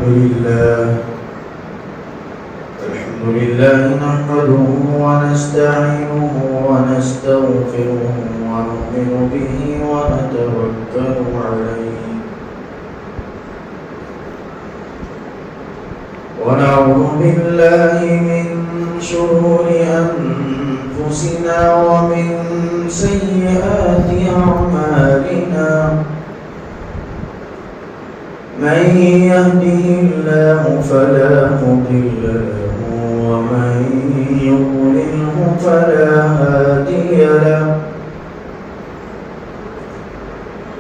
لله نحمده ونستعينه ونستغفره ونؤمن به ونتوكل عليه ونعوذ بالله من شرور أنفسنا ومن سيئات أعمالنا من يهده الله فلا مضل له ومن يضلله فلا هادي له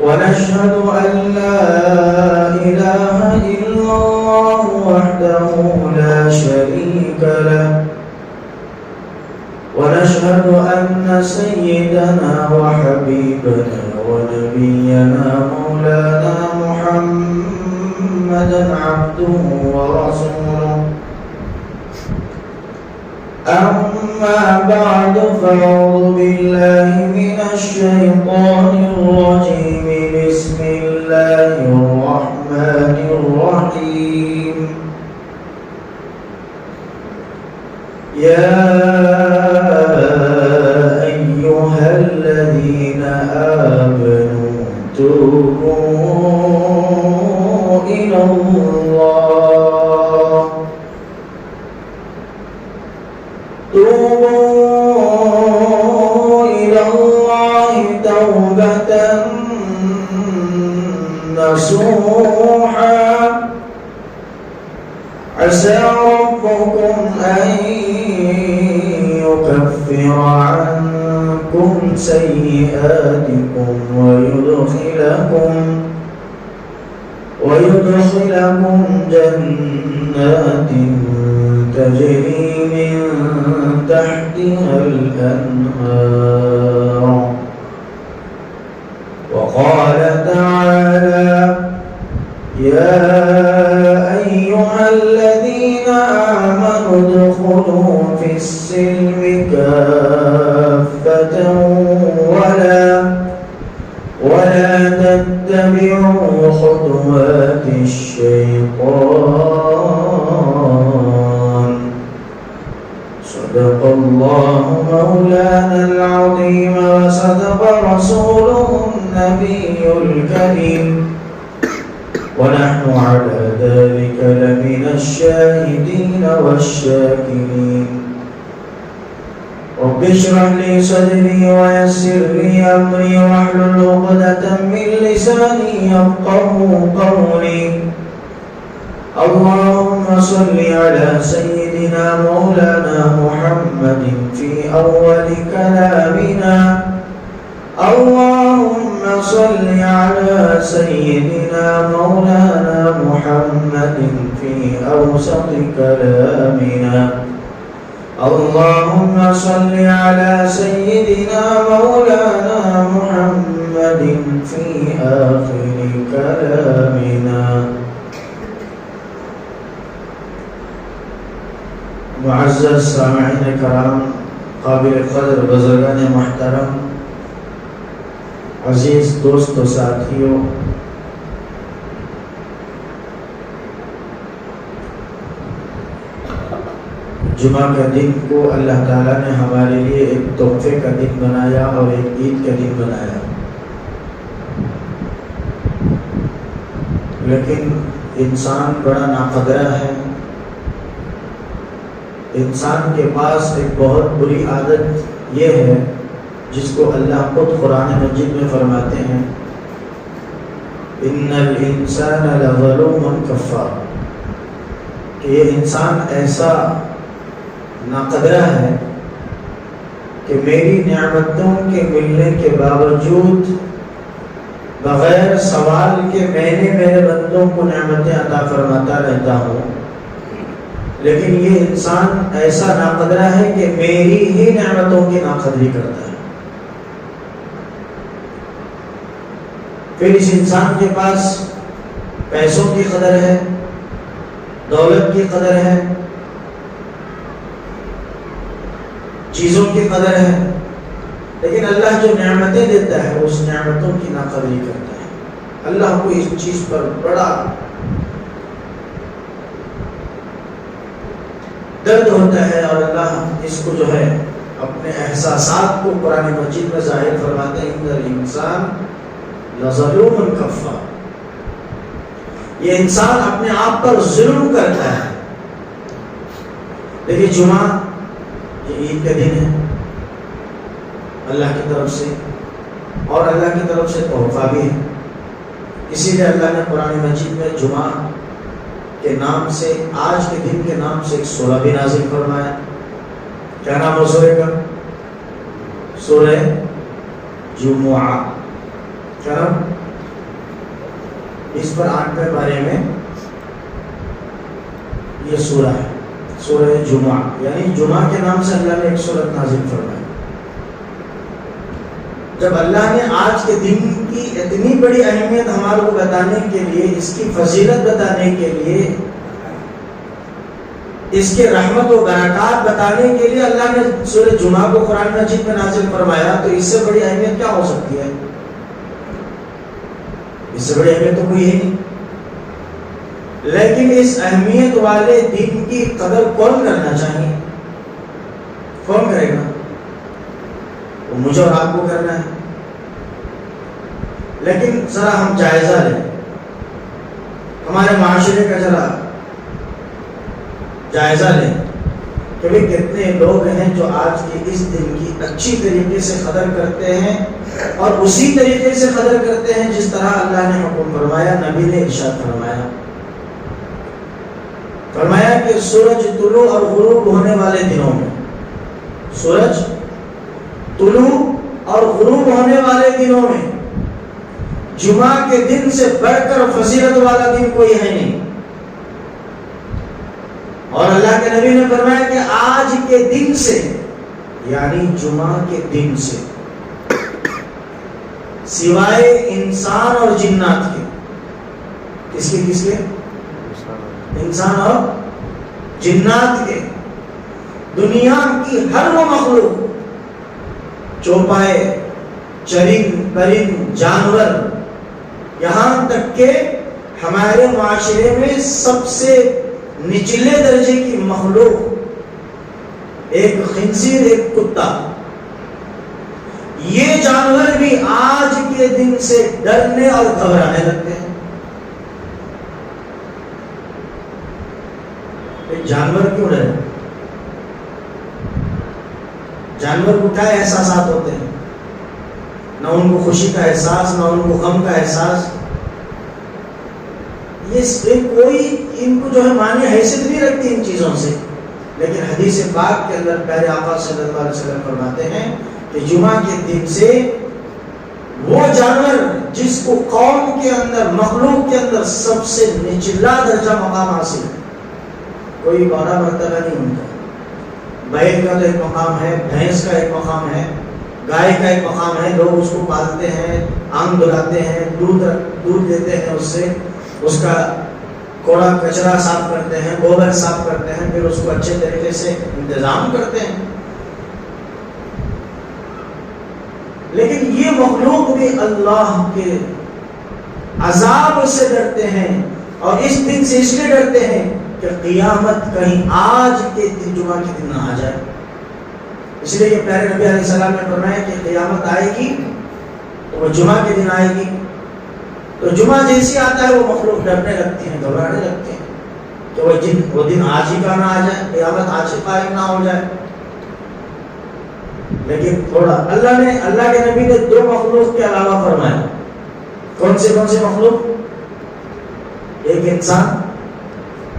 ونشهد أن لا إله إلا الله وحده لا شريك له ونشهد أن سيدنا وحبيبنا ونبينا مولانا محمدا عبده ورسوله أما بعد فأعوذ بالله من الشيطان الرجيم بسم الله الرحمن الرحيم يا أيها الذين آمنوا توبوا إلى الله توبة نصوحا عسى ربكم أن يكفر عنكم سيئاتكم ويدخلكم جنات تجري من تحتها الأنهار وقال تعالى يا أيها الذين آمنوا ادخلوا في السلم كافة ولا تتبعوا خطوات الشيطان صدق الله مولانا العظيم وصدق رسوله النبي الكريم ونحن على ذلك لمن الشاهدين والشاكرين رب اشرح لي صدري ويسر لي أمري واحلل عقدة من لساني يفقهوا قولي اللهم صل على سيدنا مولانا محمد في أول كلامنا اللهم صل على سيدنا مولانا محمد في أوسط كلامنا اللهم صل على سيدنا مولانا محمد في آخر كلامنا معزز سامعین کرام قابل قدر بزرگان محترم عزیز دوست و ساتھیوں جمعہ کا دن کو اللہ تعالیٰ نے ہمارے لیے ایک تحفے کا دن بنایا اور ایک عید کا دن بنایا لیکن انسان بڑا ناقدرہ ہے انسان کے پاس ایک بہت بری عادت یہ ہے جس کو اللہ خود قرآن مجید میں فرماتے ہیں ان الانسان لظلوم کفار کہ یہ انسان ایسا ناقدرہ ہے کہ میری نعمتوں کے ملنے کے باوجود بغیر سوال کے میں نے میرے بندوں کو نعمتیں عطا فرماتا رہتا ہوں لیکن یہ انسان ایسا ناقدرہ ہے کہ میری ہی نعمتوں کی ناقدری کرتا ہے پھر اس انسان کے پاس پیسوں کی قدر ہے دولت کی قدر ہے چیزوں کی قدر ہے لیکن اللہ جو نعمتیں دیتا ہے اس نعمتوں کی ناقدری کرتا ہے اللہ کو اس چیز پر بڑا درد ہوتا ہے، اور اللہ اس کو جو ہے اپنے احساسات کو قرآن مجید میں ظاہر فرماتے ہیں، ان الانسان لظلوم کفار، یہ انسان اپنے آپ پر ظلم کرتا ہے۔ دیکھیے جمعہ یہ عید کا دن ہے اللہ کی طرف سے، اور اللہ کی طرف سے تحفہ بھی ہے، اسی لیے اللہ نے قرآن مجید میں جمعہ کے نام سے، آج کے دن کے نام سے ایک سورہ بھی نازل فرمایا۔ کیا نام ہے سورہ کا؟ سورہ جمعہ۔ کیا نام؟ اس پر 8ویں پارے میں یہ سورہ ہے، سورہ جمعہ، یعنی جمعہ کے نام سے اللہ نے ایک سورت نازل فرمائی۔ جب اللہ نے آج کے دن کی اتنی بڑی اہمیت ہمارے کو بتانے کے لیے، اس کی فضیلت بتانے کے لیے، اس کے رحمت و برکات بتانے کے لیے اللہ نے سورہ جمعہ کو قرآن مجید میں نازل فرمایا، تو اس سے بڑی اہمیت کیا ہو سکتی ہے؟ اس سے بڑی اہمیت تو کوئی ہے نہیں۔ لیکن اس اہمیت والے دن کی قدر کون کرنا چاہیے؟ کون کرے گا؟ وہ مجھے اور آپ کو کرنا ہے۔ لیکن ذرا ہم جائزہ لیں، ہمارے معاشرے کا ذرا جائزہ لیں کہ بھی کتنے لوگ ہیں جو آج کے اس دن کی اچھی طریقے سے قدر کرتے ہیں، اور اسی طریقے سے قدر کرتے ہیں جس طرح اللہ نے حکم فرمایا، نبی نے ارشاد فرمایا۔ فرمایا کہ سورج طلوع اور غروب ہونے والے دنوں میں، سورج طلوع اور غروب ہونے والے دنوں میں جمعہ کے دن سے بڑھ کر فضیلت والا دن کوئی ہے نہیں۔ اور اللہ کے نبی نے فرمایا کہ آج کے دن سے، یعنی جمعہ کے دن سے، سوائے انسان اور جنات کے، کس کے؟ انسان اور جنات کے، دنیا کی ہر وہ مخلوق، چوپائے، چرند پرند، جانور، یہاں تک کہ ہمارے معاشرے میں سب سے نچلے درجے کی مخلوق، ایک خنزیر، ایک کتا، یہ جانور بھی آج کے دن سے ڈرنے اور گھبرانے لگتے ہیں۔ جانور کیوں ڈرے؟ جانور کو کیا احساسات ہوتے ہیں؟ نہ ان کو خوشی کا احساس، نہ ان کو غم کا احساس۔ یہ کوئی ان کو جو ہے معنی حیثیت نہیں رکھتی ان چیزوں سے، لیکن حدیث پاک کے اندر پیارے آقا صلی اللہ علیہ وسلم فرماتے ہیں کہ جمعہ کے دن سے وہ جانور جس کو قوم کے اندر، مخلوق کے اندر سب سے نچلا درجہ مقام حاصل ہے، کوئی بڑا مرتبہ نہیں ان کا۔ بیل کا تو ایک مقام ہے، بھینس کا ایک مقام ہے، گائے کا ایک مقام ہے، لوگ اس کو پالتے ہیں، آنگ دلاتے ہیں، دودھ دیتے ہیں، اس سے اس کا کوڑا کچرا صاف کرتے ہیں، گوبر صاف کرتے ہیں، پھر اس کو اچھے طریقے سے انتظام کرتے ہیں۔ لیکن یہ مخلوق بھی اللہ کے عذاب سے ڈرتے ہیں، اور اس دن سے اس لیے ڈرتے ہیں کہ قیامت کہیں آج کے دن، جمعہ کے دن نہ آ جائے۔ اس لیے یہ پیارے نبی علیہ السلام نے فرمایا کہ قیامت آئے گی تو وہ جمعہ کے دن آئے گی، تو جمعہ جیسی آتا ہے وہ مخلوق ڈرنے لگتی ہیں، گھبرانے لگتے ہیں کہ وہ دن آج ہی کا نہ آ جائے، قیامت آج ہی قائم نہ ہو جائے۔ لیکن تھوڑا اللہ کے نبی نے دو مخلوق کے علاوہ فرمایا۔ کون سے مخلوق؟ ایک انسان،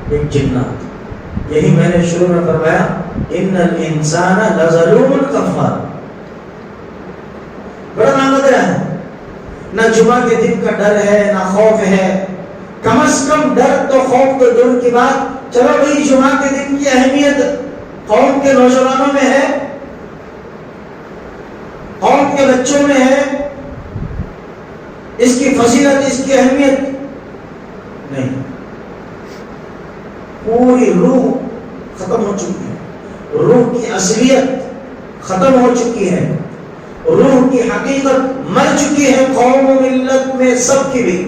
ایک جنات۔ یہی میں نے شروع میں فرمایا، ان الانسان لظلوم کفار، بڑا ناقدر ہے، نہ جمعہ کے دن کا ڈر ہے، نہ خوف ہے، کم از کم ڈر تو، خوف تو دور کی بات۔ چلو بھائی، جمعہ کے دن کی اہمیت قوم کے نوجوانوں میں ہے، قوم کے بچوں میں ہے، اس کی فضیلت، اس کی اہمیت نہیں، پوری روح ختم ہو چکی ہے، روح کی اصلیت ختم ہو چکی ہے، روح کی حقیقت مر چکی ہے قوم و ملت میں سب کی بھی۔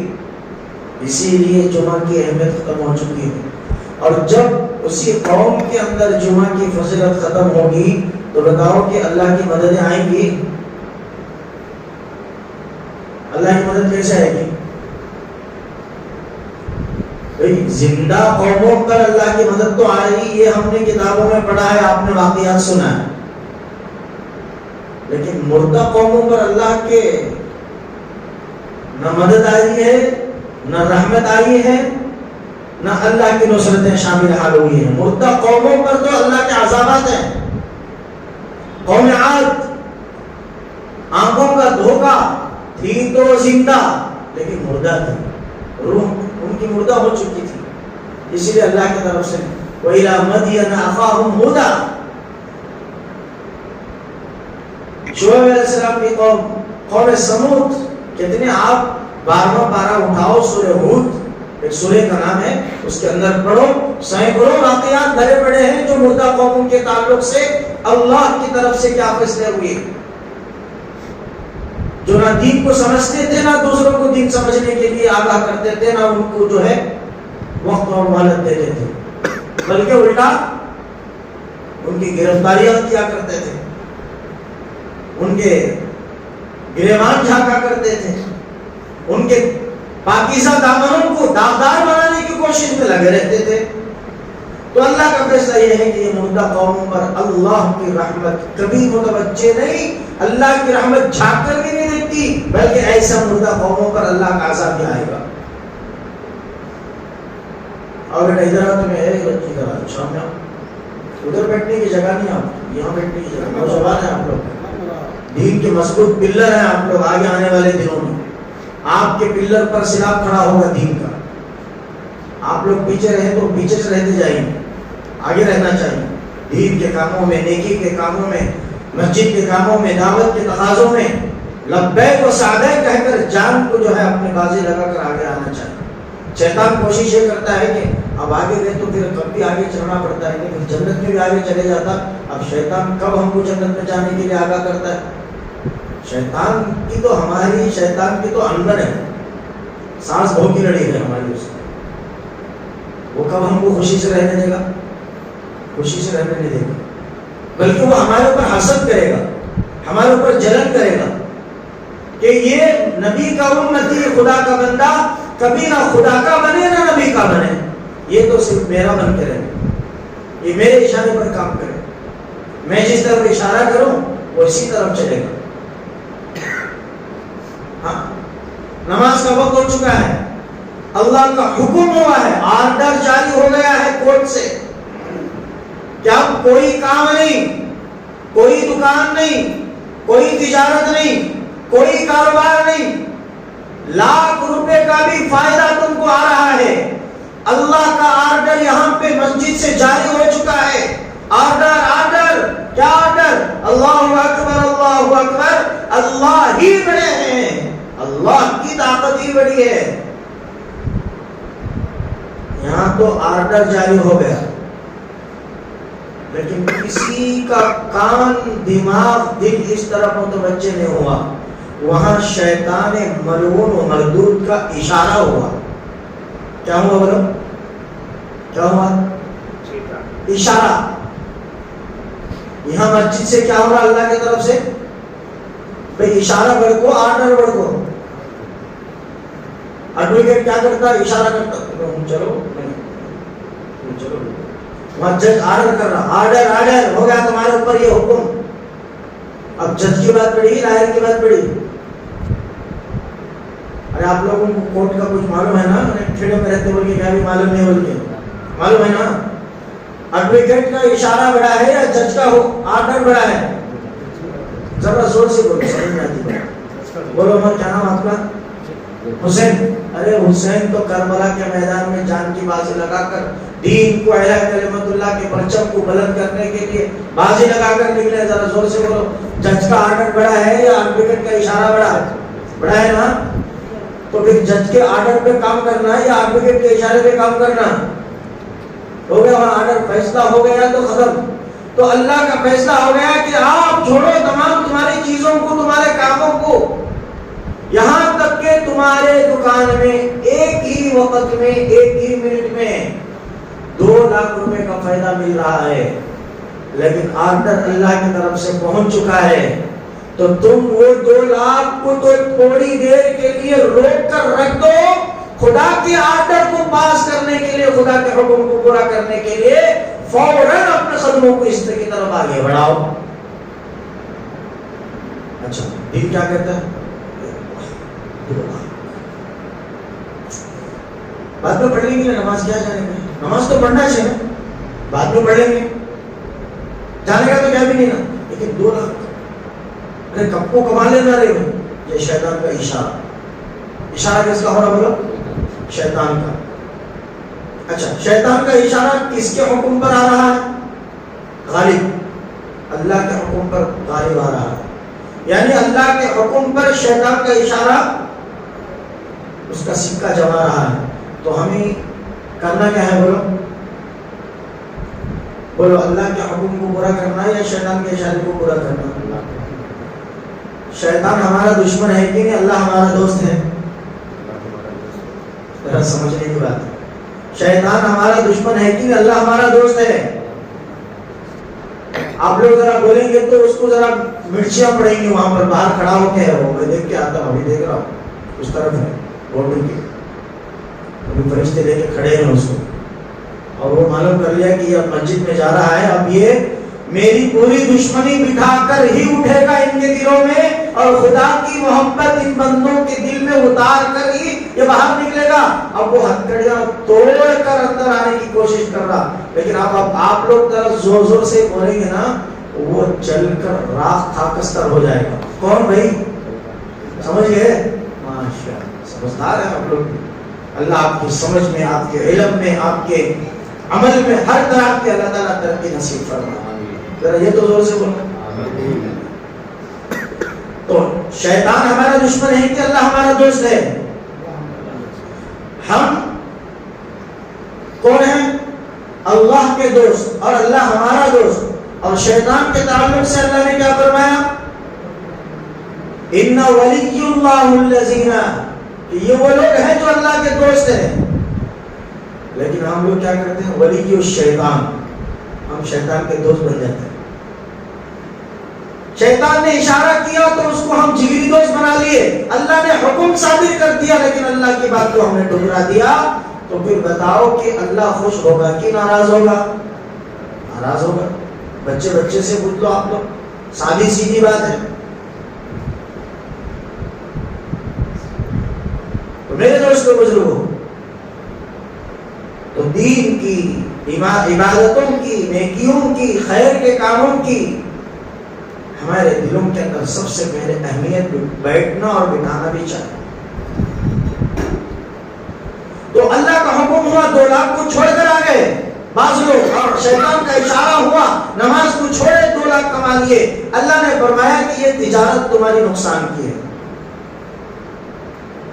اسی لیے جمعہ کی اہمیت ختم ہو چکی ہے، اور جب اسی قوم کے اندر جمعہ کی فضیلت ختم ہوگی تو بتاؤ کہ اللہ کی مددیں آئیں گی؟ اللہ کی مدد کیسے آئے گی؟ بھئی زندہ قوموں پر اللہ کی مدد تو آئے گی، یہ ہم نے کتابوں میں پڑھا ہے، آپ نے واقعات سنا ہے، لیکن مردہ قوموں پر اللہ کے نہ مدد آئی ہے، نہ رحمت آئی ہے، نہ اللہ کی نصرتیں شامل حال ہوئی ہیں۔ مردہ قوموں پر تو اللہ کے عذابات ہیں۔ قوم عاد آنکھوں کا دھوکہ تھی تو زندہ لیکن مردہ تھی، روح ان کی مردہ ہو چکی تھی، اسی لیے اللہ کی طرف سے وَإِلَى مَدْيَنَ أَخَاهُمْ هُودًا، شعیب علیہ السلام کی قوم سمود، کتنے آپ 12 پارہ اٹھاؤ سورہ ہود، ایک سورہ کا نام ہے، اس کے اندر پڑھو، سینکڑوں واقعات بھرے پڑے ہیں جو مردہ قوموں کے تعلق سے اللہ کی طرف سے کیا فیصلے ہوئے، جو نہ دین کو سمجھتے تھے، نہ دوسروں کو دین سمجھنے کے لیے آگاہ کرتے تھے، نہ ان کو جو ہے وقت اور مہلت دیتے تھے، بلکہ الٹا ان کی گرفتاریاں کیا کرتے تھے، ان کے گریبان جھانکا کرتے تھے، ان کے پاکیزہ دامنوں کو داغدار بنانے کی کوشش میں لگے رہتے تھے۔ تو اللہ کا فیصلہ یہ ہے کہ یہ مردہ قوموں پر اللہ کی رحمت کبھی متوجہ نہیں، اللہ کی رحمت جھانک کر بھی نہیں دیکھتی، بلکہ ایسا مردہ قوموں پر اللہ کا عذاب بھی آئے گا۔ اور بیٹا ادھر آ، تمہیں ہے بچی کا شام میں ادھر بیٹھنے کی جگہ نہیں، آپ یہاں بیٹھنے کی جگہ، نوجوان ہیں آپ لوگ، دین کے مضبوط پلر ہیں آپ لوگ، آگے آنے والے دنوں میں آپ کے پلر پر سلاف کھڑا ہوگا دین کا۔ آپ لوگ پیچھے رہے تو پیچھے سے رہتے جائیں گے، آگے رہنا چاہیے، دین کے کاموں میں، نیکی کے کاموں میں، مسجد کے کاموں میں، دعوت کے تقاضوں میں لبیک و سعدیک کہہ کر جان کو جو ہے اپنے بازی لگا کر آگے آنا چاہیے۔ شیطان کوشش یہ کرتا ہے کہ اب آگے گئے تو پھر کب بھی آگے چلنا پڑتا ہے، لیکن جنت میں بھی آگے چلے جاتا، اب شیطان کب ہم کو جنت میں جانے کے لیے آگاہ کرتا ہے؟ شیطان کی تو ہماری، شیطان کی تو اندر ہے، سانس بھو کی لڑی ہے ہماری، اس وہ کب ہم کو خوشی سے رہنے دے گا؟ خوشی سے رہنے نہیں دے گا، بلکہ وہ ہمارے اوپر حسد کرے گا، ہمارے اوپر جلن کرے گا کہ یہ نبی کا امتی، خدا کا بندہ کبھی نہ خدا کا بنے نہ نبی کا بنے، یہ تو صرف میرا بن کے رہے، یہ میرے اشارے پر کام کرے، میں جس طرف اشارہ کروں وہ اسی طرف چلے گا۔ ہاں، نماز کا وقت ہو چکا ہے، اللہ کا حکم ہوا ہے، آرڈر جاری ہو گیا ہے کورٹ سے، کیا کوئی کام نہیں، کوئی دکان نہیں، کوئی تجارت نہیں، کوئی کاروبار نہیں، لاکھ روپے کا بھی فائدہ تم کو آ رہا ہے، اللہ کا آرڈر یہاں پہ مسجد سے جاری ہو چکا ہے، آرڈر، آرڈر، کیا آرڈر؟ اللہ اکبر، اللہ اکبر، اللہ ہی بڑے ہیں، اللہ کی طاقت ہی بڑی ہے۔ یہاں تو آرڈر جاری ہو گیا، لیکن کسی کا کان، دماغ، دل اس طرف متوجہ نہیں ہوا، وہاں شیطان ملعون و مردود کا اشارہ ہوا۔ کیا ہوا بولو؟ کیا ہوا؟ اشارہ۔ یہاں مسجد سے کیا ہو رہا اللہ کی طرف سے؟ بھئی اشارہ بڑھو، آرڈر بڑھو۔ ایڈوکیٹ کیا کرتا ہے؟ اشارہ کرتا، چلو چلو، وہاں جج آرڈر کر رہا، آرڈر، آرڈر ہو گیا تمہارے اوپر یہ حکم۔ اب جج کی بات پڑی، لائر کی بات پڑی۔ ارے آپ لوگوں کو کورٹ کا کچھ معلوم ہے نا؟ ٹھیڑے میں رہتے بول کے کیا بھی معلوم نہیں، بول کے معلوم ہے نا؟ ایڈوکیٹ کا اشارہ بڑا ہے یا جج کا آرڈر بڑا ہے؟ ذرا زور سے بولو، سمجھ میں آتی ہے۔ بولو میں، کیا نام آپ کا؟ حسین۔ ارے حسین تو کربلا کے میدان میں جان کی بازی لگا کر دین کو، اہل کلمت اللہ کے پرچم کو بلند کرنے کے لیے بازی لگا کر نکلے۔ ذرا زور سے بولو، جج کا آرڈر بڑا ہے یا ایڈوکیٹ کا اشارہ بڑا ہے؟ بڑا ہے نا؟ تو پھر جج کے آرڈر پہ کام کرنا ہے یا ایڈوکیٹ کے اشارے پہ کام کرنا؟ ہو گیا وہاں آرڈر، فیصلہ ہو گیا تو ختم۔ تو اللہ کا فیصلہ ہو گیا کہ آپ چھوڑو تمام تمہاری چیزوں کو، تمہارے کاموں کو، یہاں تک کہ تمہارے دکان میں ایک ہی وقت میں، ایک ہی منٹ میں 2 لاکھ روپے کا فائدہ مل رہا ہے، لیکن آرڈر اللہ کی طرف سے پہنچ چکا ہے، تو تم وہ 2 لاکھ کو تو تھوڑی دیر کے لیے روک کر رکھ دو، خدا کے آرڈر کو پاس کرنے کے لیے، خدا کے حکم کو پورا کرنے کے لیے فوراً اپنے قدموں کو اس کی طرف آگے بڑھاؤ۔ اچھا دین کیا کہتا ہے؟ بعد میں پڑھ لیں گے، نماز کیا جانے گے، نماز تو پڑھنا چاہیے، بعد میں پڑھ لیں گے، جانے گا تو کیا بھی نہیں نا، لیکن 2 لاکھ کب کو کما لینا رہے ہو، یہ شیطان کا اشارہ۔ اشارہ کس کا ہو رہا بولو؟ شیطان کا۔ اچھا شیطان کا اشارہ کس کے حکم پر آ رہا ہے؟ غالب اللہ کے حکم پر غالب آ رہا ہے، یعنی اللہ کے حکم پر شیطان کا اشارہ اس کا سکہ جما رہا ہے۔ تو ہمیں کرنا کیا ہے بولو؟ بولو اللہ کے حکم کو پورا کرنا ہے یا شیطان کے اشارے کو پورا کرنا؟ شیطان ہمارا دشمن ہے کہ نہیں اللہ ہمارا دوست ہے؟ ذرا سمجھنے کی بات ہے، شیطان ہمارا دشمن ہے کہ نہیں اللہ ہمارا دوست ہے؟ آپ لوگ ذرا بولیں گے تو اس کو ذرا مرچیاں پڑیں گی، وہاں پر باہر کھڑا ہو کے ہے وہ، میں دیکھ کے آتا ہوں، ابھی دیکھ رہا ہوں اس طرف ہے بورڈنگ کے، ابھی فرشتے لے کے کھڑے ہیں اس کو، اور وہ معلوم کر لیا کہ یہ مسجد میں جا رہا ہے، اب یہ میری پوری دشمنی بٹھا کر ہی اٹھے گا ان کے دلوں میں، اور خدا کی محبت ان بندوں کے دل میں اتار کر ہی یہ باہر نکلے گا۔ اب وہ ہتھکڑیاں توڑ کر اندر آنے کی کوشش کر رہا، لیکن اب آپ لوگ ذرا زور زور سے بولیں گے نا، وہ چل کر راکھ خاکستر ہو جائے گا۔ کون بھائی؟ سمجھ گئے؟ ماشاءاللہ سمجھدار ہیں آپ لوگ۔ اللہ آپ کی سمجھ میں، آپ کے علم میں، آپ کے عمل میں ہر طرح کی اللہ تعالیٰ ترقی نصیب فرمائے۔ ذرا یہ تو زور سے بولو۔ تو شیطان ہمارا دشمن ہے کہ اللہ ہمارا دوست ہے؟ ہم کون ہیں؟ اللہ کے دوست، اور اللہ ہمارا دوست۔ اور شیطان کے تعلق سے اللہ نے کیا فرمایا؟ ان ولی اللہ الذین، یہ وہ لوگ ہیں جو اللہ کے دوست ہیں، لیکن ہم لوگ کیا کرتے ہیں؟ ولی الشیطان، ہم شیطان کے دوست بن جاتے ہیں۔ شیطان نے اشارہ کیا تو اس کو ہم جگری دوست بنا لیے، اللہ نے حکم صادر کر دیا لیکن اللہ کی بات کو ہم نے ٹھکرا دیا، تو پھر بتاؤ کہ اللہ خوش ہوگا کہ ناراض ہوگا؟ ناراض ہوگا۔ بچے بچے سے پوچھ لو آپ لوگ، سادی سیدھی بات ہے۔ تو میرے دوستوں بزرگوں، تو دین کی، عبادتوں کی، نیکیوں کی، خیر کے کاموں کی ہمارے دلوں کے اندر سب سے پہلے اہمیت بیٹھنا اور بٹھانا بھی چاہیے۔ تو اللہ کا حکم ہوا 2 لاکھ کو چھوڑ کر آ گئے بعض لوگ، اور شیطان کا اشارہ ہوا نماز کو چھوڑے 2 لاکھ کما لیے۔ اللہ نے فرمایا کہ یہ تجارت تمہاری نقصان کی ہے۔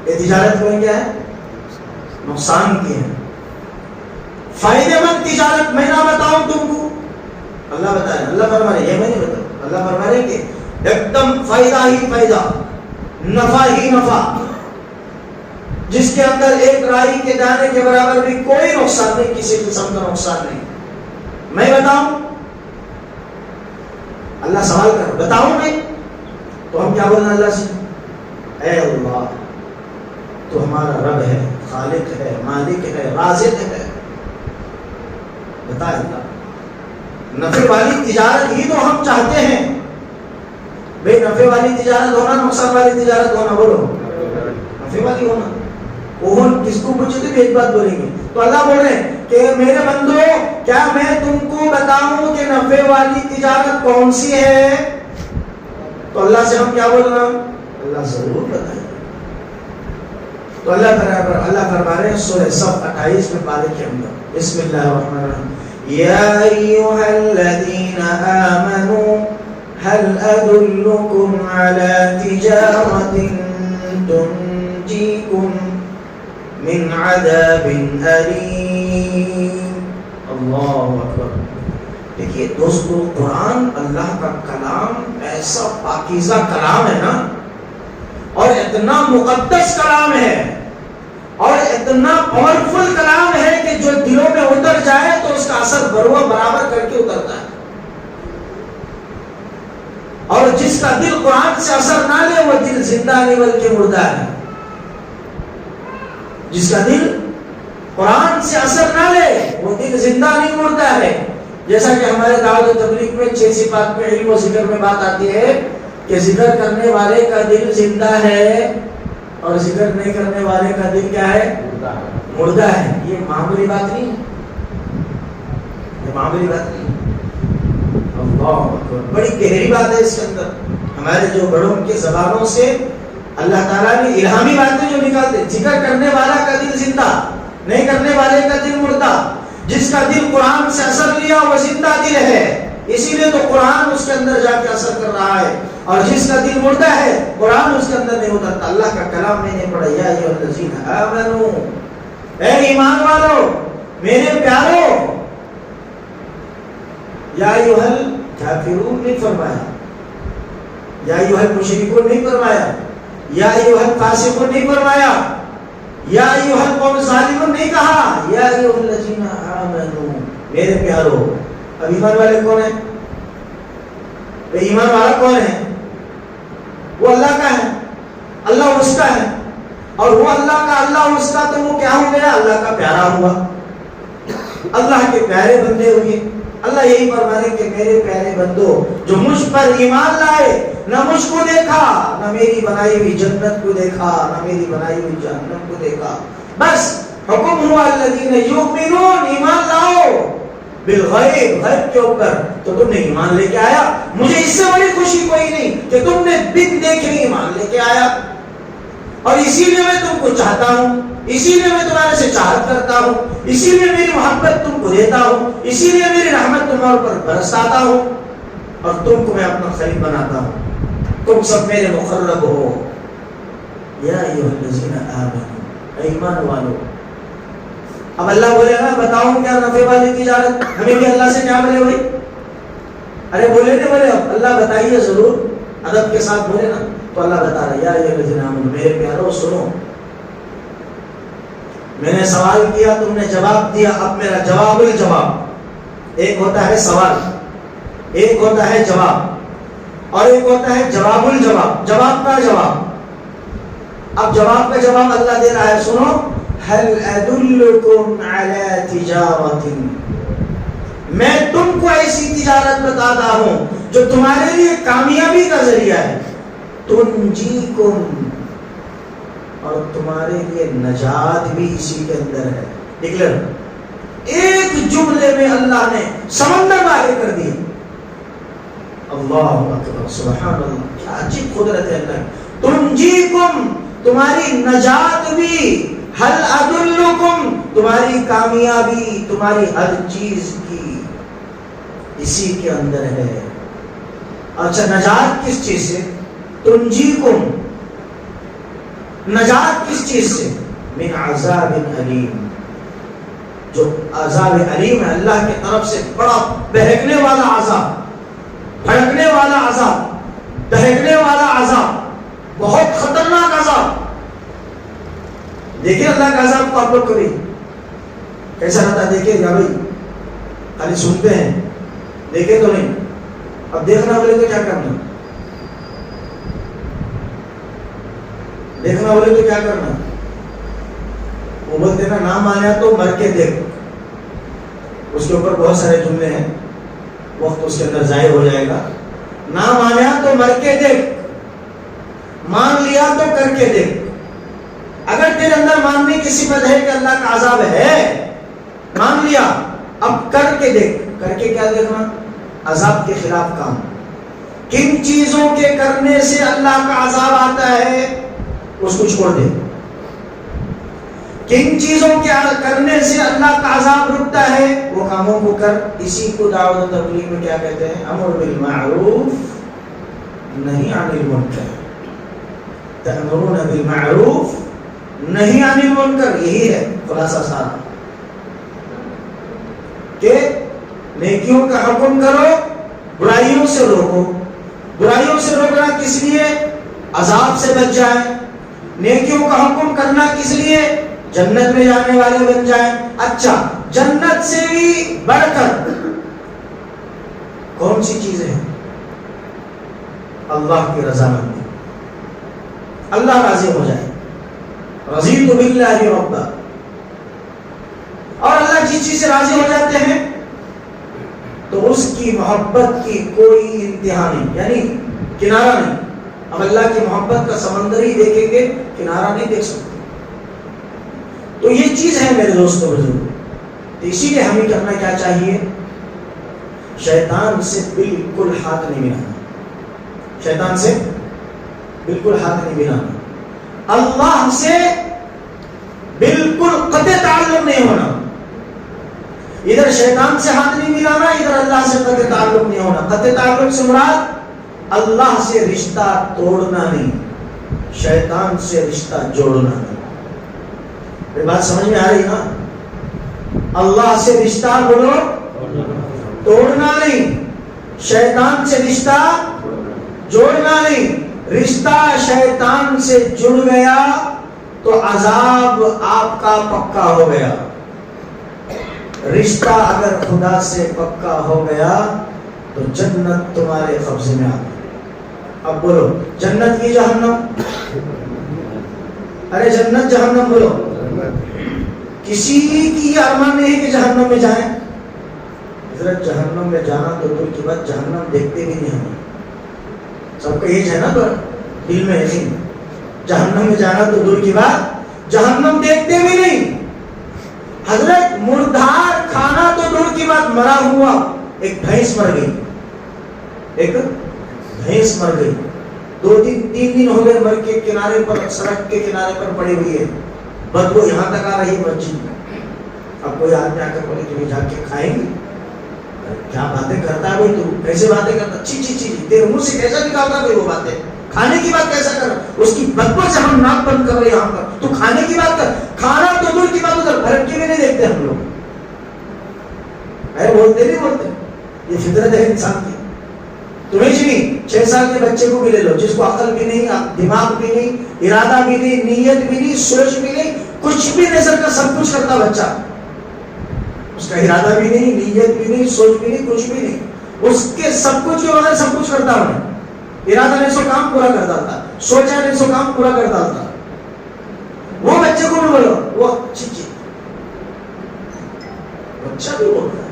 یہ تجارت میں کیا ہے؟ نقصان کی ہے۔ فائدے مند تجارت میں نہ بتاؤں تم کو؟ اللہ بتائے، اللہ فرما رہے، یہ میں نہیں بتاؤں، اللہ فرما رہے کہ ایک دم فائدہ ہی فائدہ، نفع ہی نفع، جس کے اندر ایک رائی کے دانے کے برابر بھی کوئی نقصان نہیں، کسی قسم کا نقصان نہیں۔ میں بتاؤں؟ اللہ سوال کر، بتاؤں میں؟ تو ہم کیا بولنا اللہ سے؟ اے اللہ تو ہمارا رب ہے، خالق ہے، مالک ہے، رازق ہے، بتا اللہ۔ نفع والی تجارت ہی تو ہم چاہتے ہیں بھئی، نفع والی تجارت ہونا، نقصان والی تجارت ہونا، بولو نفع والی ہونا۔ وہ کس کو پوچھے تو ایک بات بولیں گے۔ تو اللہ بول رہے ہیں کہ میرے بندو، کیا میں تم کو بتاؤں کہ نفع والی تجارت کون سی ہے؟ تو اللہ سے ہم کیا بولنا؟ اللہ ضرور بتائیں۔ تو اللہ فرما رہے ہیں سورہ صف 28 میں پارے کے اندر، بسم اللہ الرحمن الرحیم، یا ایھا الذین آمنوا هل ادلکم علی تجارۃ تنجیکم من عذاب الیم۔ اللہ اکبر۔ دیکھیے دوستو، قرآن اللہ کا کلام ایسا پاکیزہ کلام ہے نا، اور اتنا مقدس کلام ہے، اور اتنا پاورفل کلام ہے کہ جو دلوں میں اتر جائے تو اس کا بروہ برابر کر کے اترتا ہے. اور جس کا دل قرآن سے اثر نہ لے وہ دل زندہ نہیں بلکہ مردہ ہے. جس کا دل قرآن سے اثر نہ لے وہ دل زندہ نہیں مردہ ہے. جیسا کہ ہمارے دعوت و تبلیغ میں 6 صفات میں علم و ذکر میں بات آتی ہے کہ ذکر کرنے والے کا دل زندہ ہے اور ذکر نہیں کرنے والے کا دل کیا ہے؟ مردہ ہے. یہ معمولی بات نہیں ہے, یہ معمولی بات نہیں ہے. اللہ بڑی گہری بات ہے اس کے اندر. ہمارے جو بڑوں کے زبانوں سے اللہ تعالیٰ نے الہامی باتیں جو نکالتے, ذکر کرنے والا کا دل زندہ, نہیں کرنے والے کا دل مردہ. جس کا دل قرآن سے اثر لیا وہ زندہ دل ہے, اسی لیے تو قرآن اس کے اندر جا کے اثر کر رہا ہے. اور جس کا دل مردہ ہے قرآن اس کے اندر نہیں اترتا. اللہ کا کلام میں نے پڑھا, یا ایھا الذین آمنو, اے ایمان والو میرے پیارو. یا ایھا الکافرون نہیں فرمایا, یا ایھا المشرکون نہیں فرمایا, یا ایھا الفاسقون نہیں فرمایا, یا ایھا القوم الظالمون نہیں کہا, یا ایھا الذین آمنو میرے پیارو. اب ایمان والے کون ہیں؟ ایمان والا کون ہے؟ وہ اللہ کا ہے, اللہ اس کا ہے. اور وہ اللہ کا, اللہ اس کا, تو وہ کیا ہو گیا؟ اللہ کا پیارا ہوا, اللہ کے پیارے بندے ہوئے. اللہ یہی فرمانے کہ میرے پیارے بندو جو مجھ پر ایمان لائے, نہ مجھ کو دیکھا, نہ میری بنائی ہوئی جنت کو دیکھا, نہ میری بنائی ہوئی جہنم کو دیکھا, بس حکم ہوا الذین یؤمنون, ایمان لاؤ بالغیب, غیب کے اوپر. تو تم نے ایمان لے کے آیا, مجھے اس سے بڑی خوشی کوئی نہیں کہ تم نے بن دیکھے ایمان لے کے آیا. اور اسی لیے میں تم کو چاہتا ہوں, اسی لیے میں تمہارے سے چاہت کرتا ہوں, اسی لیے میری محبت تم کو دیتا ہوں, اسی لیے میری رحمت تمہارے پر برساتا ہوں, اور تم کو میں اپنا خلیل بناتا ہوں. تم سب میرے مقرب ہو. یا ایھا الذین آمنو, ایمان والو. اب اللہ بولے نا بتاؤ کیا نفع والی تجارت, ہمیں بھی اللہ سے کیا ملے بھائی؟ ارے بولے نہیں بولے, اللہ بتائیے ضرور, ادب کے ساتھ بولے نا. تو اللہ بتا رہا ہے یا ایھا الذین آمنو, میرے پیارو سنو. میں نے سوال کیا, تم نے جواب دیا, اب میرا جواب الجواب. ایک ہوتا ہے سوال, ایک ہوتا ہے جواب, اور ایک ہوتا ہے جواب الجواب, جواب کا جواب. اب جواب کا جواب اللہ دے رہا ہے, سنو. هل ادلکم علی تجارت, میں تم کو ایسی تجارت بتاتا ہوں جو تمہارے لیے کامیابی کا ذریعہ ہے. تنجیکم, اور تمہارے لیے نجات بھی اسی کے اندر ہے. ڈکلیئر, ایک جملے میں اللہ نے سمندر باہر کر دیا. اللہ اکبر, سبحان اللہ, کیا عجیب قدرت ہے اللہ. تنجیکم, تمہاری نجات بھی, حل ادلکم, تمہاری کامیابی, تمہاری ہر چیز کی اسی کے اندر ہے. اچھا نجات کس چیز سے؟ تنجیکم, نجات کس چیز سے؟ من عذاب علیم, جو عذاب علیم ہے اللہ کی طرف سے, بڑا بہکنے والا عذاب, بھڑکنے والا عذاب, دہکنے والا عذاب, بہت خطرناک عذاب. دیکھیں اللہ کا عذاب کو آپ لوگ کبھی کیسا رہتا ہے؟ دیکھیں یا بھائی, خالی سنتے ہیں, دیکھیں تو نہیں. اب دیکھنا بولے تو کیا کرنا, دیکھنا بولے تو کیا کرنا؟ وہ بولتے نا نہ مانا تو مر کے دیکھ. اس کے اوپر بہت سارے جملے ہیں, وقت اس کے اندر ضائع ہو جائے گا. نہ مانا تو مر کے دیکھ, مان لیا تو کر کے دیکھ. اگر تیرے اندر ماننے کی صفت ہے کہ اللہ کا عذاب ہے, مان لیا, اب کر کے دیکھ. کر کے کیا دیکھنا؟ عذاب کے خلاف کام. کن چیزوں کے کرنے سے اللہ کا عذاب آتا ہے اس کو چھوڑ دے. کن چیزوں کے کرنے سے اللہ کا عذاب رکتا ہے وہ کاموں کو کر. اسی کو دعوت و تبلیغ میں کیا کہتے ہیں؟ امر بالمعروف نہی عن المنکر. تأمرون بالمعروف نہی عن المنکر, یہی ہے خلاصہ سارا, کہ نیکیوں کا حکم کرو, برائیوں سے روکو. برائیوں سے روکنا کس لیے؟ عذاب سے بچ جائیں. نیکیوں کا حکم کرنا کس لیے؟ جنت میں جانے والے بن جائیں. اچھا جنت سے بھی بڑھ کر کون سی چیزیں ہیں؟ اللہ کی رضامندی، اللہ راضی ہو جائے، رضیت باللہ ربا، اور اللہ جس چیز سے راضی ہو جاتے ہیں تو اس کی محبت کی کوئی انتہا نہیں، یعنی کنارہ نہیں۔ اب اللہ کی محبت کا سمندر ہی دیکھیں گے، کنارہ نہیں دیکھ سکتے۔ تو یہ چیز ہے میرے دوستوں بزرگ، تو اسی لیے ہمیں کرنا کیا چاہیے؟ شیطان سے بالکل ہاتھ نہیں ملانا، شیطان سے بالکل ہاتھ نہیں ملانا، اللہ سے بالکل قطع تعلق نہیں ہونا۔ ادھر شیطان سے ہاتھ نہیں ملانا، ادھر اللہ سے قطع تعلق نہیں ہونا۔ قطع تعلق سے مراد اللہ سے رشتہ توڑنا نہیں، شیطان سے رشتہ جوڑنا نہیں۔ یہ بات سمجھ میں آ رہی نا؟ اللہ سے رشتہ بولو توڑنا نہیں، شیطان سے رشتہ جوڑنا نہیں۔ رشتہ شیطان سے جڑ گیا تو عذاب آپ کا پکا ہو گیا، رشتہ اگر خدا سے پکا ہو گیا تو جنت تمہارے قبضے میں آ گئی۔ اب بولو جنت کی جہنم، ارے جنت جہنم بولو۔ کسی کی یہ ارمان نہیں ہے کہ جہنم میں جائیں، حضرت جہنم میں جانا تو دور کی بات، جہنم دیکھتے بھی نہیں ہمیں، سب کا یہ ہے نا، پر دل میں نہیں۔ جہنم میں جانا تو دور کی بات، جہنم دیکھتے بھی نہیں۔ حضرت مردار کھانا تو دور کی بات، مرا ہوا ایک بھینس مر گئی، ایک بھینس مر گئی، 2-3 دن ہو گئے مر کے کنارے پر، سڑک کے کنارے پر پڑی ہوئی ہے، بدبو یہاں تک آ رہی ہے مسجد میں۔ اب کوئی آدمی آ کر بولے کہ جا کے کھائیں گے؟ کیا باتیں کرتا ہے بھائی تو، کیسے باتیں کرتا؟ چھی چھی چھی، تیرے منہ سے کیسا نکالتا بھائی وہ باتیں؟ کھانے کی بات کیسا کر؟ اس کی بدبو سے ہم ناک بند کر رہے ہیں یہاں پر، تو کھانے کی بات کر۔ کھانا تو دور کی بات، ادھر بھرک کے بھی نہیں دیکھتے ہم لوگ، بولتے نہیں بولتے، یہ فطرت ہے انسان کی۔ تمہیں نہیں 6 سال کے بچے کو بھی لے لو، جس کو عقل بھی نہیں، دماغ بھی نہیں، ارادہ بھی نہیں، نیت بھی نہیں، سوچ بھی نہیں، کچھ بھی نظر کا سب کچھ کرتا بچہ، اس کا ارادہ بھی نہیں، نیت بھی نہیں، سوچ بھی نہیں، کچھ بھی نہیں، اس کے سب کچھ کے بغیر سب کچھ کرتا ہوں۔ ارادہ نہیں سو کام پورا کرتا تھا، سوچا نہیں سو کام پورا کرتا تھا۔ وہ بچے کو بھی بولو، وہ بچہ بھی بولتا ہے۔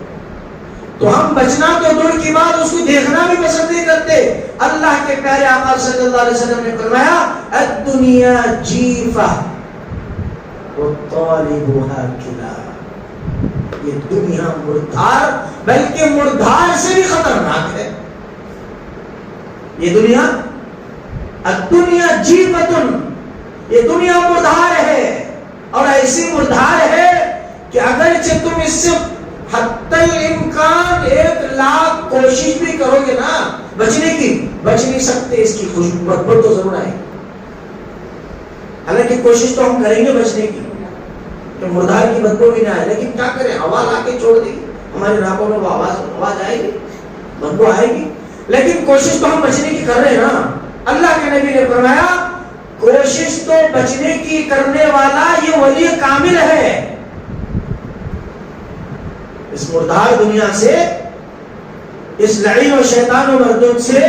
تو ہم بچنا تو دور کی بات، اس کو دیکھنا بھی پسند نہیں کرتے۔ اللہ کے پیارے آقا صلی اللہ علیہ وسلم نے فرمایا الدنیا جیفہ وطالبها کلاب، یہ دنیا مردار، بلکہ مردار سے بھی خطرناک ہے۔ یہ دنیا الدنیا جیفتن، یہ دنیا مردار ہے، اور ایسی مردار ہے کہ اگرچہ تم اس سے حتی الامکان 1,00,000 کوشش بھی کرو گے نا بچنے کی، بچ نہیں سکتے، اس کی بدبو تو ضرور آئے۔ حالانکہ کوشش تو ہم کریں گے بچنے کی کہ مردار کی بدبو بھی نہ آئے، لیکن کیا کریں، ہوا لا کے چھوڑ دے گی ہماری ناکوں میں، وہ آواز آئے گی، بدبو آئے گی، لیکن کوشش تو ہم بچنے کی کر رہے ہیں نا۔ اللہ کے نبی نے فرمایا کوشش تو بچنے کی کرنے والا یہ ولی کامل ہے، اس مردار دنیا سے، اس لعین و شیطان و مردود سے،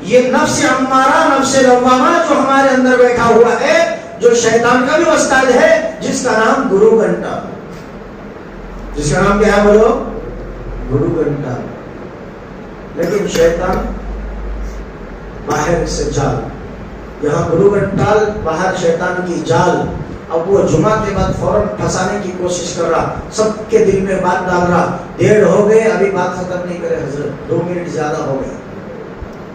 یہ نفس امارہ، نفس لوامہ جو ہمارے اندر بیٹھا ہوا ہے، جو شیطان کا بھی استاد ہے، جس کا نام گرو گھنٹا، جس کا نام کیا ہے بولو؟ گرو گھنٹا۔ لیکن شیطان باہر سے جال، یہاں گرو گھنٹال، باہر شیطان کی جال۔ اب وہ جمعہ کے بعد فوراً پھنسانے کی کوشش کر رہا، سب کے دل میں بات ڈال رہا، 1:30 ہو گئے ابھی بات ختم نہیں کرے حضرت، 2 منٹ زیادہ ہو گئے۔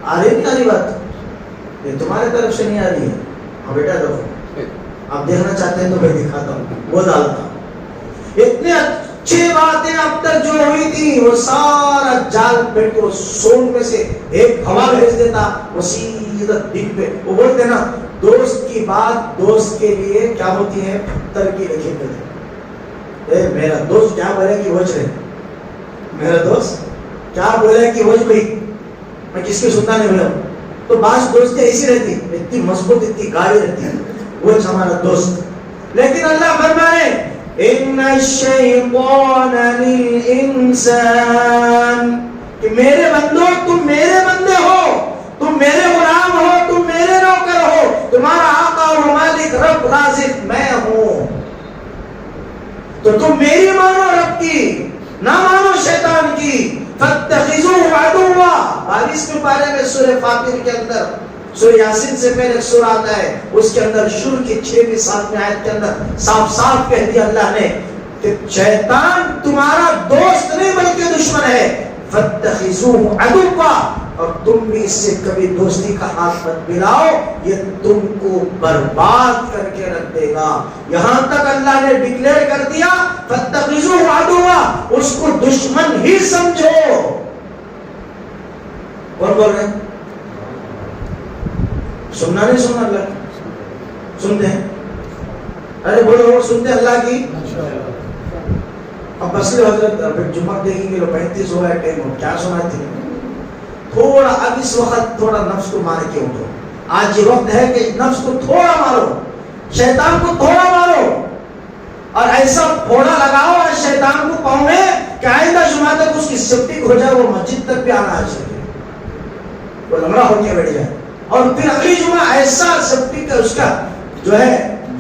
آ رہی نہیں آ رہی بات؟ یہ تمہارے طرف سے نہیں آ رہی ہے؟ ہاں بیٹا دیکھو، آپ دیکھنا چاہتے ہیں تو میں دکھاتا ہوں، وہ ڈالتا ہوں۔ اتنے اچھے باتیں اب تک جو ہوئی تھی، وہ سارا جال بیٹھ کے سون میں سے ایک ہوا بھیج دیتا، وہ سیدھا دل پہ۔ وہ بولتے نا دوست کی بات دوست کے لیے کیا ہوتی ہے؟ پتھر کی لکیر ہوتی ہے۔ میرا دوست کیا بولے کہ وجہ ہے، میرا دوست کیا بولے کہ وجہ بھائی، میں کس کی سننا نہیں بولا۔ تو بعض دوستیں ایسی رہتی، اتنی مضبوط، اتنی گاڑی رہتی ہے، وہ ہمارا دوست۔ لیکن اللہ فرمائے ان الشیطان للانسان، کہ میرے بندو تم میرے بندے ہو، تم میرے غلام ہو، تم میرے نوکر ہو، تمہارا آقا اور مالک رب رازق میں ہوں، تو تم میری مانو رب کی، نہ مانو شیطان کی. فاتخذوه عدوا، 22ویں پارے میں سورہ فاطر کے اندر، سورہ یاسین سے پہلے ایک سورہ آتا ہے، اس کے اندر شروع کی 6ویں 7ویں آیت کے اندر صاف صاف کہہ دیا اللہ نے کہ شیطان تمہارا دوست نہیں بلکہ دشمن ہے. فاتخذوه عدوا، اور تم بھی اس سے کبھی دوستی کا ہاتھ مت ملاؤ، یہ تم کو برباد کر کے رکھ دے گا. یہاں تک اللہ نے ڈکلیئر کر دیا فاتخذوه عدوا، اس کو دشمن ہی سمجھو. اور بول رہے ہیں سننا نہیں سننا اللہ کی؟ سنتے ہیں؟ ارے بولو سنتے اللہ کی؟ اب بس حضرت جمعہ دیکھیں گے 35 ہو رہا ہے ٹائم، کیا سنا تھی؟ تھوڑا اب اس وقت تھوڑا نفس کو مار کے اٹھو. آج یہ وقت ہے کہ نفس کو تھوڑا مارو، شیطان کو تھوڑا مارو، اور ایسا پھوڑا لگاؤ آج شیطان کو پاؤں میں کہ آئندہ جمعہ تک اس کی سپٹک ہو جائے، وہ مسجد تک بھی آنا آ سکے، وہ لمڑا ہو کے بیٹھ جائے، اور پھر اگلی جمعہ ایسا سپٹک کا اس کا جو ہے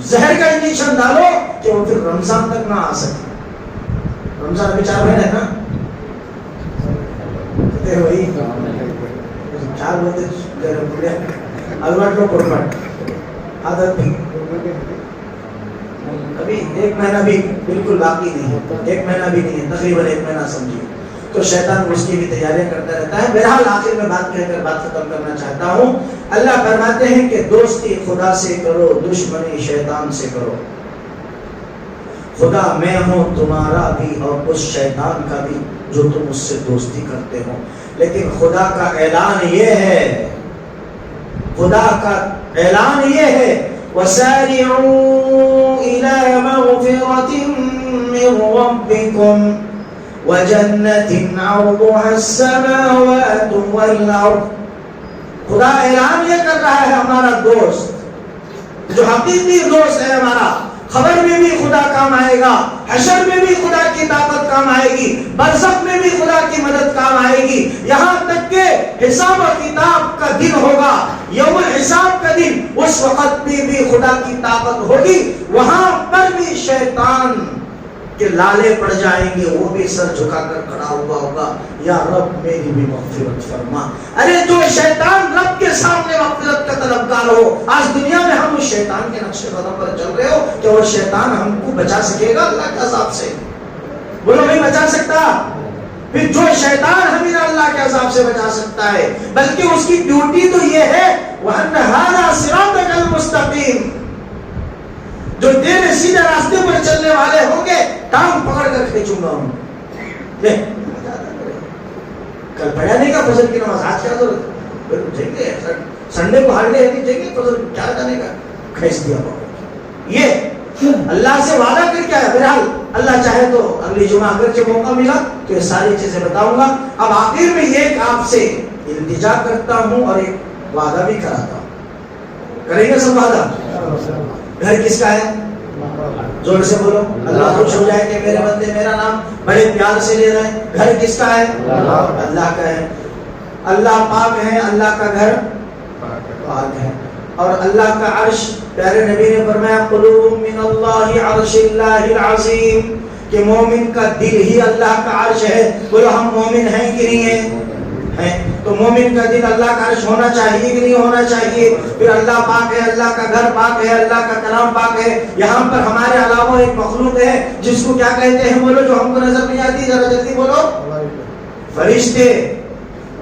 زہر کا انجیکشن ڈالو کہ وہ پھر رمضان تک نہ آ سکے. رمضان ابھی 4 مہینے ہے نا، وہی 4 بولتے الوٹ لو قربان عادت بھی ابھی 1 مہینہ بھی بالکل باقی نہیں ہے، 1 مہینہ بھی نہیں ہے، تقریباً 1 مہینہ سمجھیے. تو شیطان اس کی بھی تیاریاں کرتا رہتا ہے. بہرحال آخر میں بات کہہ کر بات ختم کرنا چاہتا ہوں. اللہ فرماتے ہیں کہ دوستی خدا سے کرو، دشمنی شیطان سے کرو. خدا میں ہوں تمہارا بھی اور اس شیطان کا بھی جو تم اس سے دوستی کرتے ہو. لیکن خدا کا اعلان یہ ہے، خدا کا اعلان یہ ہے وَسَارِعُوا إِلَى مَغْفِرَةٍ مِّن رَّبِّكُمْ وَجَنَّةٍ عَرْضُهَا السَّمَاوَاتُ وَالْأَرْضُ. خدا اعلان یہ کر رہا ہے ہمارا دوست، جو حقیقی دوست ہے ہمارا، خبر میں بھی خدا کام آئے گا، حشر میں بھی خدا کی طاقت کام آئے گی، برزخ میں بھی خدا کی مدد کام آئے گی، یہاں تک کہ حساب و کتاب کا دن ہوگا، یوم الحساب کا دن، اس وقت بھی خدا کی طاقت ہوگی. وہاں پر بھی شیطان کے لالے پڑ جائیں گے، وہ بھی سر جھکا کر کھڑا ہوا ہوگا، یا رب میری بھی مغفرت فرما. ارے جو شیطان رب کے سامنے مغفرت کا طلبگار ہو، آج دنیا میں ہم اس شیطان کے نقش قدم پر چل رہے ہو کہ وہ شیطان ہم کو بچا سکے گا اللہ کے عذاب سے؟ بولو نہیں بچا سکتا. پھر جو شیطان ہمیں اللہ کے عذاب سے بچا سکتا ہے، بلکہ اس کی ڈیوٹی تو یہ ہے وَأَنَّ هَذَا صِرَاطَكَ الْمُسْتَقِيمُ، جو تیرے سیدھے راستے پر چلنے والے ہوں گے ٹانگ پکڑ کر کھینچوں گا ہوں. کل پڑھا نہیں کا فجر کی نماز، آج کیا ضرورت ہے؟ جائیں گے سنڈے کو ہارڈے ہے نہیں جائیں گے فجر کیا جانے کا، کھینچ دیا پکڑ. یہ اللہ سے وعدہ کر کے ہے. بہرحال اللہ چاہے تو اگلی جمعہ اگر جو موقع ملا تو یہ ساری چیزیں بتاؤں گا. اب آخر میں ایک آپ سے التجا کرتا ہوں اور ایک وعدہ بھی کراتا ہوں. کریں گے سب وعدہ؟ گھر کس کا ہے؟ زور سے بولو. اللہ خوش ہو جائے کہ میرے بندے میرا نام بڑے پیار سے لے رہے ہیں. گھر کس کا ہے؟ اللہ کا ہے. اللہ پاک ہے، اللہ کا گھر پاک ہے، اور اللہ کا عرش، پیارے نبی نے فرمایا قلوب من اللہ عرش اللہ العظیم، کہ مومن کا دل ہی اللہ کا عرش ہے. بولو ہم مومن ہیں کہ نہیں ہیں؟ تو مومن کا دل اللہ کا عرش ہونا چاہیے کہ نہیں ہونا چاہیے؟ پھر اللہ پاک ہے، اللہ کا گھر پاک ہے، اللہ کا کلام پاک ہے. یہاں پر ہمارے علاوہ ایک مخلوق ہے جس کو کیا کہتے ہیں؟ بولو جو ہم کو نظر نہیں آتی، ذرا جلدی بولو. فرشتے.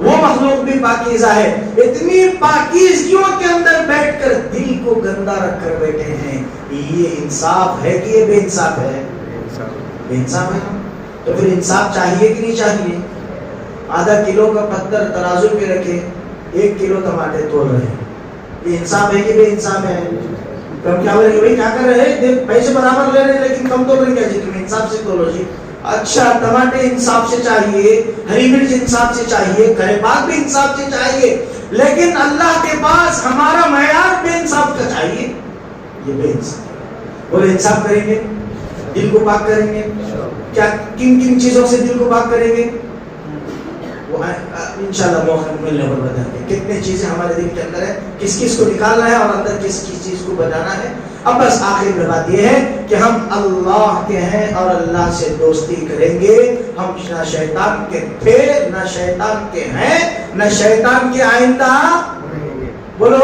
وہ مخلوق بھی پاکیزہ ہے. اتنی پاکیزگیوں کے اندر بیٹھ کر دل کو گندا رکھ کر بیٹھے ہیں. یہ انصاف ہے کہ یہ بے انصاف ہے؟ بے انصاف ہے. تو پھر انصاف چاہیے کہ نہیں چاہیے؟ آدھا کلو کا پتھر ترازو پہ رکھے 1 کلو ٹماٹر تول رہے ہیں، یہ انصاف ہے کہ بے انصاف ہے؟ کم کیا بولے کہ بھائی کیا کر رہے ہیں، پیسے برابر لے رہے ہیں لیکن کم تو نہیں کیا جی، تم انصاف سے تولو جی. اچھا ٹماٹر انصاف سے چاہیے، ہری مرچ انصاف سے چاہیے، کرے پاک بھی انصاف سے چاہیے، لیکن اللہ کے پاس ہمارا معیار بے انصاف کا چاہیے. یہ بے انصاف. بولے انصاف کریں گے؟ دل کو پاک کریں گے. کیا کن کن چیزوں سے دل کو پاک کریں گے وہ انشاءاللہ موقع ملنے پر بتائیں گے. کتنے چیزیں ہمارے دل کے اندر ہے, کس کس کو نکالنا ہے اور اندر کس کس چیز کو بچانا ہے. اب بس آخر میں بات یہ ہے کہ ہم اللہ کے ہیں اور اللہ سے دوستی کریں گے. ہم نہ شیطان کے تھے, نہ شیطان کے ہیں, نہ شیطان کے آئندہ. بولو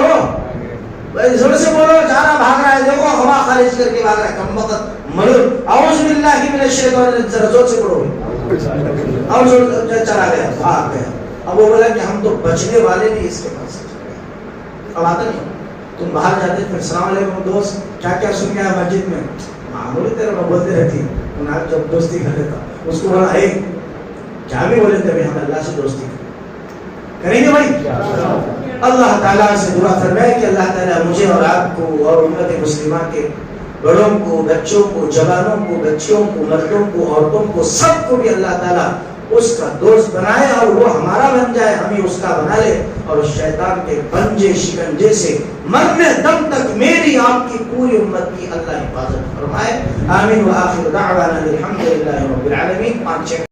زور سے بولو, جانا بھاگ رہا ہے, دیکھو ہوا خارج کر کے بھاگ رہا ہے, کم وقت ملو. اعوذ باللہ من الشیطان الرجیم, زور سے پڑھو. اور چلا گیا, بھاگ گیا. اب وہ بولا کہ ہم تو بچنے والے نہیں اس کے پاس. اب آتا نہیں, تم باہر جاتے پھر السلام علیکم دوست, کیا کیا سن گیا مسجد میں, معمولی تیرے میں بولتے رہتی. جب دوستی کر لیتا اس کو بولا ہے کیا بھی بولے تھے, ہم اللہ سے دوستی کریں گے بھائی. اللہ تعالیٰ سے دعا فرمائے کہ اللہ تعالیٰ مجھے اور آپ کو اور امت مسلمہ کے بڑوں کو, بچوں کو, جوانوں کو, بچیوں کو, مردوں کو, عورتوں کو, سب کو بھی اللہ تعالیٰ اس کا دوست بنائے اور وہ ہمارا بن جائے, ہمیں اس کا بنا لے. اور شیطان کے پنجے شکنجے سے مرنے دم تک میری آپ کی پوری امت کی اللہ حفاظت فرمائے. آمین. وآخر دعوانا الحمدللہ رب العالمین. 5